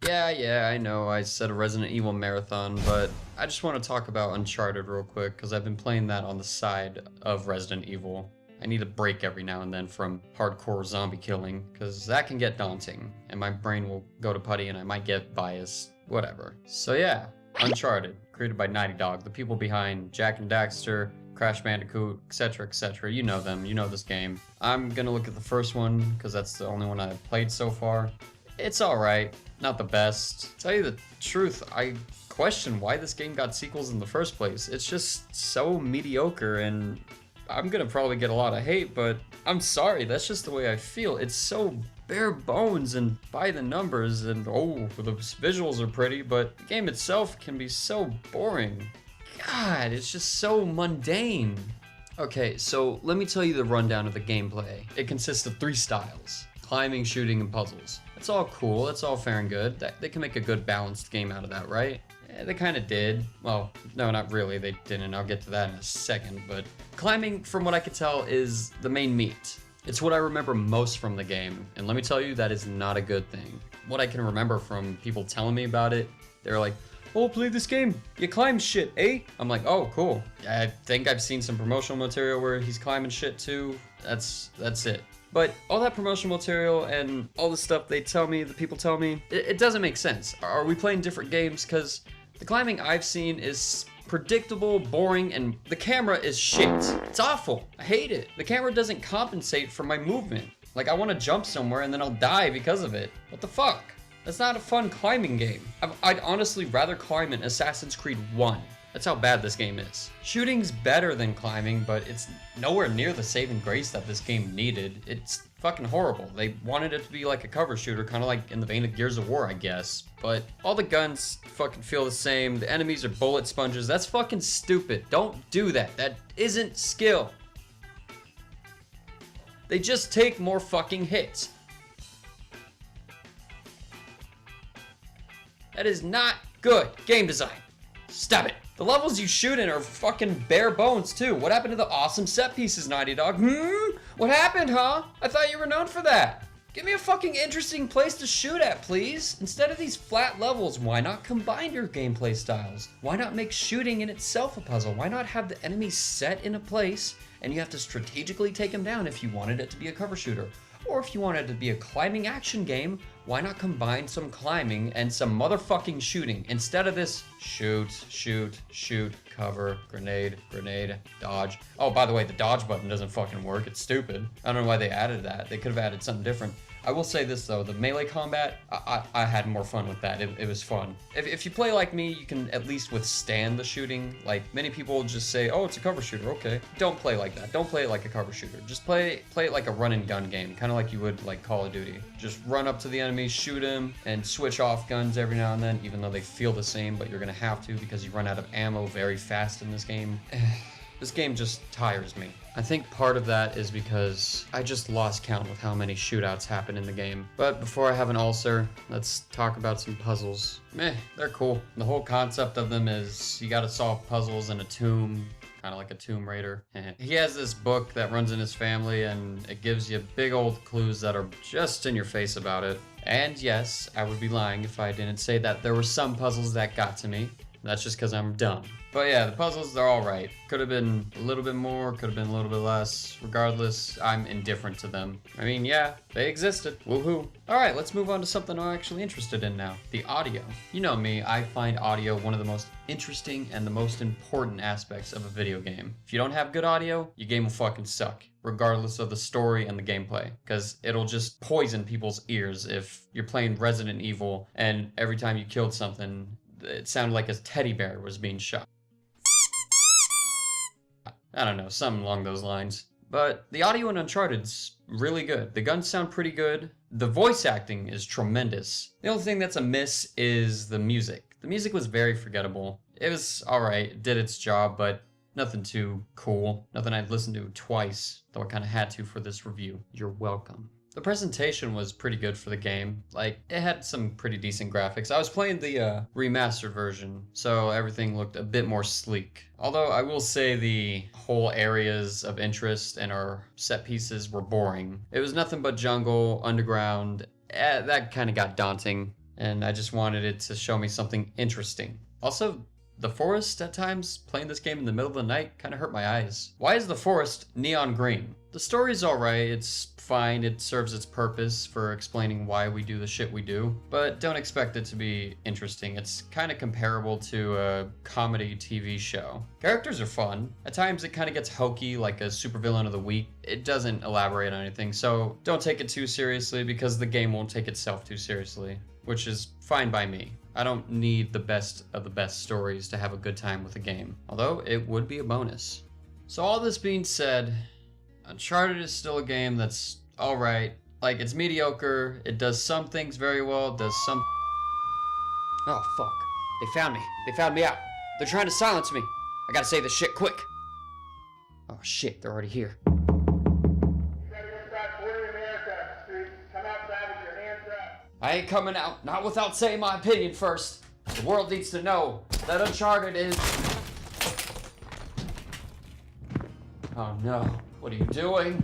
Yeah, I know I said a Resident Evil marathon, but I just want to talk about Uncharted real quick, because I've been playing that on the side of Resident Evil. I need a break every now and then from hardcore zombie killing, because that can get daunting, and my brain will go to putty and I might get biased, whatever. So yeah, Uncharted, created by Naughty Dog, the people behind Jak and Daxter, Crash Bandicoot, etc, etc. You know them, you know this game. I'm gonna look at the first one, because that's the only one I've played so far. It's alright, not the best. To tell you the truth, I question why this game got sequels in the first place. It's just so mediocre, and I'm gonna probably get a lot of hate, but I'm sorry, that's just the way I feel. It's so bare bones and by the numbers, and oh, the visuals are pretty, but the game itself can be so boring. God, it's just so mundane. Okay, so let me tell you the rundown of the gameplay. It consists of 3 styles: climbing, shooting, and puzzles. It's all cool, it's all fair and good. They can make a good balanced game out of that, right? They kind of did. Well, no, not really, they didn't. I'll get to that in a second, but climbing, from what I could tell, is the main meat. It's what I remember most from the game, and let me tell you, that is not a good thing. What I can remember from people telling me about it, they're like, "Oh, play this game, you climb shit, eh?" I'm like, oh, cool. I think I've seen some promotional material where he's climbing shit too. That's it. But all that promotional material and all the stuff they tell me, the people tell me, it doesn't make sense. Are we playing different games? Because the climbing I've seen is predictable, boring, and the camera is shit. It's awful. I hate it. The camera doesn't compensate for my movement. Like, I want to jump somewhere and then I'll die because of it. What the fuck? That's not a fun climbing game. I'd honestly rather climb in Assassin's Creed 1. That's how bad this game is. Shooting's better than climbing, but it's nowhere near the saving grace that this game needed. It's fucking horrible. They wanted it to be like a cover shooter, kind of like in the vein of Gears of War, I guess. But all the guns fucking feel the same. The enemies are bullet sponges. That's fucking stupid. Don't do that. That isn't skill. They just take more fucking hits. That is not good game design. Stop it. The levels you shoot in are fucking bare bones too. What happened to the awesome set pieces, Naughty Dog? What happened, huh? I thought you were known for that. Give me a fucking interesting place to shoot at, please. Instead of these flat levels, why not combine your gameplay styles? Why not make shooting in itself a puzzle? Why not have the enemies set in a place and you have to strategically take them down if you wanted it to be a cover shooter? Or if you wanted it to be a climbing action game, why not combine some climbing and some motherfucking shooting instead of this shoot, shoot, shoot, cover, grenade, grenade, dodge. Oh, by the way, the dodge button doesn't fucking work. It's stupid. I don't know why they added that. They could have added something different. I will say this though, the melee combat, I had more fun with that. It was fun. If you play like me, you can at least withstand the shooting. Like, many people just say, oh, it's a cover shooter, okay. Don't play like that. Don't play it like a cover shooter. Just play it like a run and gun game, kind of like you would like Call of Duty. Just run up to the enemy, shoot him, and switch off guns every now and then, even though they feel the same, but you're gonna have to because you run out of ammo very fast in this game. This game just tires me. I think part of that is because I just lost count with how many shootouts happen in the game. But before I have an ulcer, let's talk about some puzzles. They're cool. The whole concept of them is you gotta solve puzzles in a tomb, kind of like a Tomb Raider. He has this book that runs in his family, and it gives you big old clues that are just in your face about it. And yes, I would be lying if I didn't say that there were some puzzles that got to me. That's just because I'm dumb. But yeah, the puzzles, they're all right. Could have been a little bit more, could have been a little bit less. Regardless, I'm indifferent to them. I mean, yeah, they existed. Woohoo. All right, let's move on to something I'm actually interested in now. The audio. You know me, I find audio one of the most interesting and the most important aspects of a video game. If you don't have good audio, your game will fucking suck, regardless of the story and the gameplay, because it'll just poison people's ears if you're playing Resident Evil and every time you killed something, it sounded like a teddy bear was being shot. I don't know, something along those lines. But the audio in Uncharted's really good. The guns sound pretty good. The voice acting is tremendous. The only thing that's a miss is the music. The music was very forgettable. It was alright, it did its job, but nothing too cool. Nothing I'd listen to twice, though I kind of had to for this review. You're welcome. The presentation was pretty good for the game. Like, it had some pretty decent graphics. I was playing the remastered version, so everything looked a bit more sleek. Although I will say the whole areas of interest and our set pieces were boring. It was nothing but jungle, underground. That kind of got daunting. and I just wanted it to show me something interesting. Also, the forest at times, playing this game in the middle of the night, kind of hurt my eyes. Why is the forest neon green? The story's alright, it's fine, it serves its purpose for explaining why we do the shit we do, but don't expect it to be interesting. It's kind of comparable to a comedy TV show. Characters are fun. At times it kind of gets hokey, like a supervillain of the week. It doesn't elaborate on anything, so don't take it too seriously because the game won't take itself too seriously, which is fine by me. I don't need the best of the best stories to have a good time with a game, although it would be a bonus. So all this being said, Uncharted is still a game that's alright. Like, it's mediocre, it does some things very well, it does some... Oh, fuck. They found me. They found me out. They're trying to silence me. I gotta say this shit quick. Oh shit, they're already here. You gotta go inside 40 America Street. Come outside with your hands up. I ain't coming out, not without saying my opinion first. The world needs to know that Uncharted is... Oh no, what are you doing?